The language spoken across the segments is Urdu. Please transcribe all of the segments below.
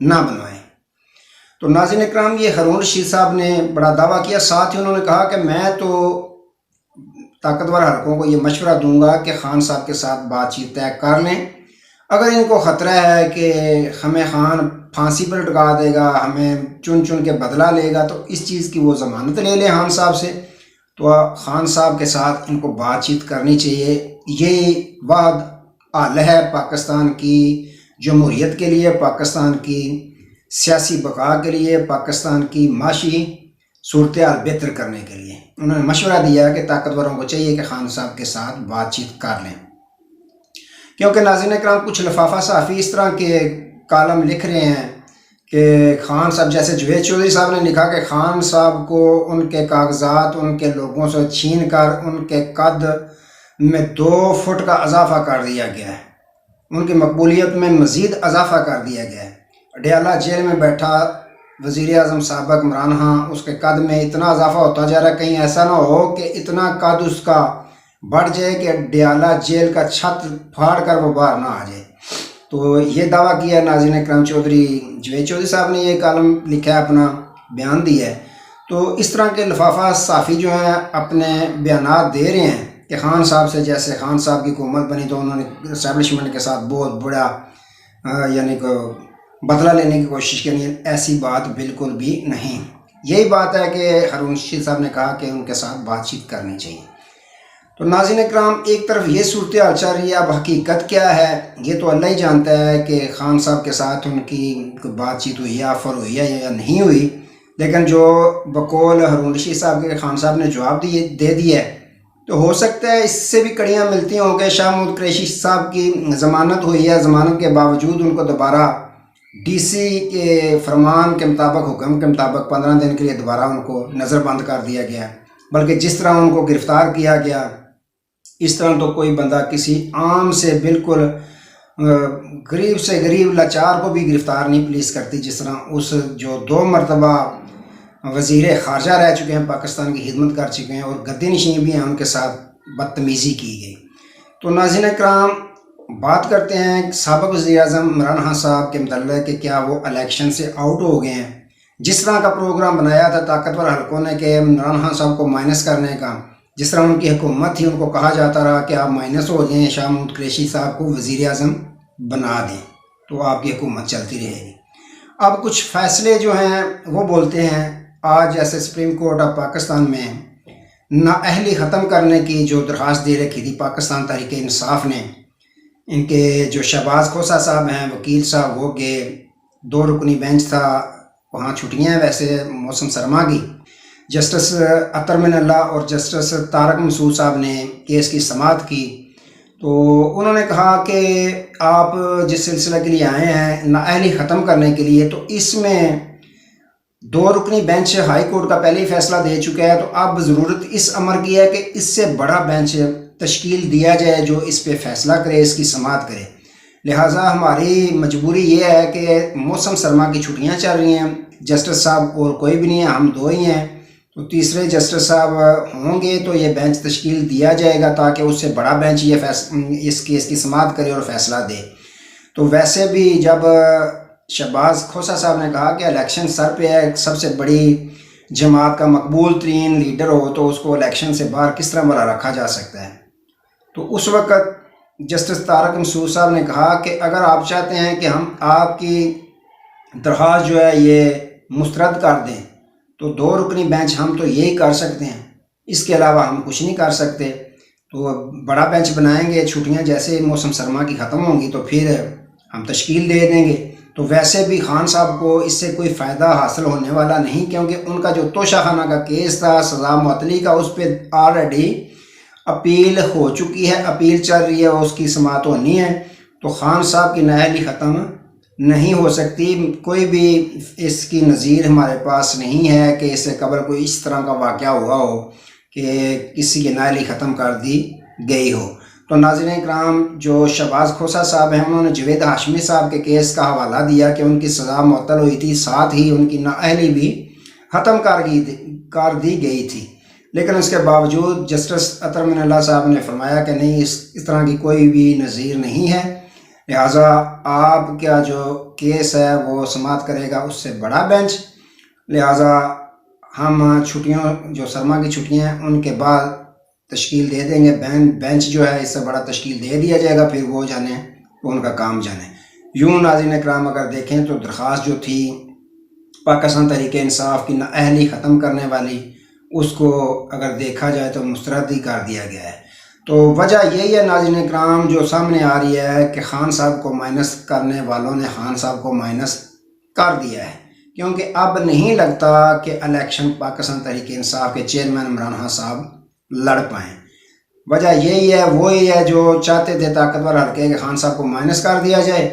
نہ بنوائیں۔ تو ناظرین اکرام، یہ ہارون رشید صاحب نے بڑا دعویٰ کیا، ساتھ ہی انہوں نے کہا کہ میں تو طاقتور حلقوں کو یہ مشورہ دوں گا کہ خان صاحب کے ساتھ بات چیت طے کر لیں۔ اگر ان کو خطرہ ہے کہ ہمیں خان پھانسی پر لٹکا دے گا، ہمیں چن چن کے بدلہ لے گا، تو اس چیز کی وہ ضمانت لے لیں خان صاحب سے۔ تو خان صاحب کے ساتھ ان کو بات چیت کرنی چاہیے۔ یہ واحد حل ہے پاکستان کی جمہوریت کے لیے، پاکستان کی سیاسی بقا کے لیے، پاکستان کی معاشی صورتحال بہتر کرنے کے لیے۔ انہوں نے مشورہ دیا کہ طاقتوروں کو چاہیے کہ خان صاحب کے ساتھ بات چیت کر لیں، کیونکہ ناظرین اکرام کچھ لفافہ صحافی اس طرح کے کالم لکھ رہے ہیں کہ خان صاحب، جیسے جوید چودھری صاحب نے لکھا کہ خان صاحب کو ان کے کاغذات ان کے لوگوں سے چھین کر ان کے قد میں 2 فٹ کا اضافہ کر دیا گیا ہے، ان کی مقبولیت میں مزید اضافہ کر دیا گیا ہے۔ ڈیالہ جیل میں بیٹھا وزیر اعظم سابق عمران خان، اس کے قد میں اتنا اضافہ ہوتا جا رہا ہے، کہیں ایسا نہ ہو کہ اتنا قد اس کا بڑھ جائے کہ ڈیالہ جیل کا چھت پھاڑ کر وہ باہر نہ آ جائے۔ تو یہ دعویٰ کیا ناظرین اکرام جوید چودھری صاحب نے، یہ کالم لکھا ہے، اپنا بیان دیا ہے۔ تو اس طرح کے لفافہ صحافی جو ہیں اپنے بیانات دے رہے ہیں کہ خان صاحب سے، جیسے خان صاحب کی حکومت بنی تو انہوں نے اسٹیبلشمنٹ کے ساتھ بہت بڑا یعنی کہ بدلہ لینے کی کوشش کرنی ہے۔ ایسی بات بالکل بھی نہیں۔ یہی بات ہے کہ ہارون رشید صاحب نے کہا کہ ان کے ساتھ بات چیت کرنی چاہیے۔ تو ناظرین اکرام، ایک طرف یہ صورتحال چل رہی ہے، اب حقیقت کیا ہے یہ تو اللہ ہی جانتا ہے کہ خان صاحب کے ساتھ ان کی بات چیت ہوئی ہے، آفر ہوئی ہے یا نہیں ہوئی، لیکن جو بقول ہارون رشید صاحب کے خان صاحب نے جواب دے دیا ہے، تو ہو سکتا ہے اس سے بھی کڑیاں ملتی ہوں کہ شاہ محمود قریشی صاحب کی ضمانت ہوئی ہے، ضمانت کے باوجود ان کو دوبارہ ڈی سی کے فرمان کے مطابق، حکم کے مطابق 15 دن کے لیے دوبارہ ان کو نظر بند کر دیا گیا، بلکہ جس طرح ان کو گرفتار کیا گیا اس طرح تو کوئی بندہ کسی عام سے بالکل غریب سے غریب لاچار کو بھی گرفتار نہیں پولیس کرتی، جس طرح اس جو 2 مرتبہ وزیر خارجہ رہ چکے ہیں، پاکستان کی خدمت کر چکے ہیں اور گدی نشین بھی ہیں، ان کے ساتھ بدتمیزی کی گئی۔ تو ناظرین اکرام، بات کرتے ہیں سابق وزیر اعظم عمران خان صاحب کے متعلق کہ کیا وہ الیکشن سے آؤٹ ہو گئے ہیں۔ جس طرح کا پروگرام بنایا تھا طاقتور حلقوں نے کہ عمران خان صاحب کو مائنس کرنے کا، جس طرح ان کی حکومت تھی، ان کو کہا جاتا رہا کہ آپ مائنس ہو جائیں، شاہ محمود قریشی صاحب کو وزیر اعظم بنا دیں تو آپ کی حکومت چلتی رہے گی۔ اب کچھ فیصلے جو ہیں وہ بولتے ہیں، آج جیسے سپریم کورٹ آف پاکستان میں نااہلی ختم کرنے کی جو درخواست دے رکھی تھی پاکستان تحریک انصاف نے، ان کے جو شہباز کھوسہ صاحب ہیں، وکیل صاحب، وہ گئے، 2 رکنی بینچ تھا، وہاں چھٹیاں ہیں ویسے موسم سرما کی، جسٹس اطہر من اللہ اور جسٹس طارق مسعود صاحب نے کیس کی سماعت کی۔ تو انہوں نے کہا کہ آپ جس سلسلہ کے لیے آئے ہیں نااہلی ختم کرنے کے لیے، تو اس میں 2 رکنی بینچ ہائی کورٹ کا پہلے ہی فیصلہ دے چکا ہے، تو اب ضرورت اس امر کی ہے کہ اس سے بڑا بینچ تشکیل دیا جائے جو اس پہ فیصلہ کرے، اس کی سماعت کرے۔ لہٰذا ہماری مجبوری یہ ہے کہ موسم سرما کی چھٹیاں چل رہی ہیں، جسٹس صاحب اور کوئی بھی نہیں ہے، ہم 2 ہی ہیں، تو تیسرے جسٹس صاحب ہوں گے تو یہ بینچ تشکیل دیا جائے گا تاکہ اس سے بڑا بینچ یہ اس کیس کی سماعت کرے اور فیصلہ دے۔ تو ویسے بھی جب شہباز کھوسہ صاحب نے کہا کہ الیکشن سر پہ ہے، سب سے بڑی جماعت کا مقبول ترین لیڈر ہو تو اس کو الیکشن سے باہر کس طرح بھلا رکھا جا سکتا ہے۔ تو اس وقت جسٹس طارق مسعود صاحب نے کہا کہ اگر آپ چاہتے ہیں کہ ہم آپ کی درخواست جو ہے یہ مسترد کر دیں تو 2 رکنی بینچ ہم تو یہی کر سکتے ہیں، اس کے علاوہ ہم کچھ نہیں کر سکتے۔ تو بڑا بینچ بنائیں گے، چھٹیاں جیسے موسم سرما کی ختم ہوں گی تو پھر ہم تشکیل دے دیں گے۔ تو ویسے بھی خان صاحب کو اس سے کوئی فائدہ حاصل ہونے والا نہیں، کیونکہ ان کا جو توشہ خانہ کا کیس تھا سزا معطلی کا، اس پہ آلریڈی اپیل ہو چکی ہے، اپیل چل رہی ہے، اس کی سماعت ہونی ہے۔ تو خان صاحب کی نااہلی ختم نہیں ہو سکتی، کوئی بھی اس کی نظیر ہمارے پاس نہیں ہے کہ اس سے قبل کوئی اس طرح کا واقعہ ہوا ہو کہ کسی کی نااہلی ختم کر دی گئی ہو۔ تو ناظرین اکرام، جو شہباز کھوسہ صاحب ہیں انہوں نے جوید ہاشمی صاحب کے کیس کا حوالہ دیا کہ ان کی سزا معطل ہوئی تھی، ساتھ ہی ان کی نااہلی بھی ختم کر دی گئی تھی، لیکن اس کے باوجود جسٹس اطہر من اللہ صاحب نے فرمایا کہ نہیں، اس طرح کی کوئی بھی نظیر نہیں ہے، لہٰذا آپ کا جو کیس ہے وہ سماعت کرے گا اس سے بڑا بینچ، لہٰذا ہم چھٹیوں جو سرما کی چھٹیاں ہیں ان کے بعد تشکیل دے دیں گے، بینچ جو ہے اس سے بڑا تشکیل دے دیا جائے گا، پھر وہ جانے وہ ان کا کام جانے۔ یوں ناظرین کرام اگر دیکھیں تو درخواست جو تھی پاکستان تحریک انصاف کی نااہلی ختم کرنے والی، اس کو اگر دیکھا جائے تو مسترد ہی کر دیا گیا ہے۔ تو وجہ یہی ہے ناظرین کرام جو سامنے آ رہی ہے کہ خان صاحب کو مائنس کرنے والوں نے خان صاحب کو مائنس کر دیا ہے، کیونکہ اب نہیں لگتا کہ الیکشن پاکستان تحریک انصاف کے چیئرمین عمران خان صاحب لڑ پائیں۔ وجہ یہی ہے، وہی ہے جو چاہتے تھے طاقتور حلقے کہ خان صاحب کو مائنس کر دیا جائے،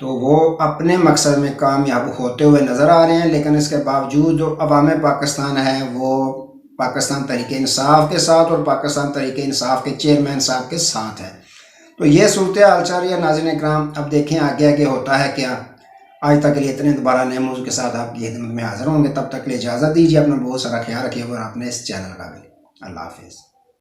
تو وہ اپنے مقصد میں کامیاب ہوتے ہوئے نظر آ رہے ہیں، لیکن اس کے باوجود جو عوام پاکستان ہے وہ پاکستان تحریک انصاف کے ساتھ اور پاکستان تحریک انصاف کے چیئرمین صاحب کے ساتھ ہے۔ تو یہ صورتحال چل رہی ہے ناظرین اکرام، اب دیکھیں آگے آگے ہوتا ہے کیا۔ آج تک کے لیے اتنے، دوبارہ نئے موضوع کے ساتھ آپ کی خدمت میں حاضر ہوں گے، تب تک کے لیے اجازت دیجیے، اپنا بہت سارا خیال رکھیے اور اپنے اس چینل کا بھی۔ اللہ حافظ۔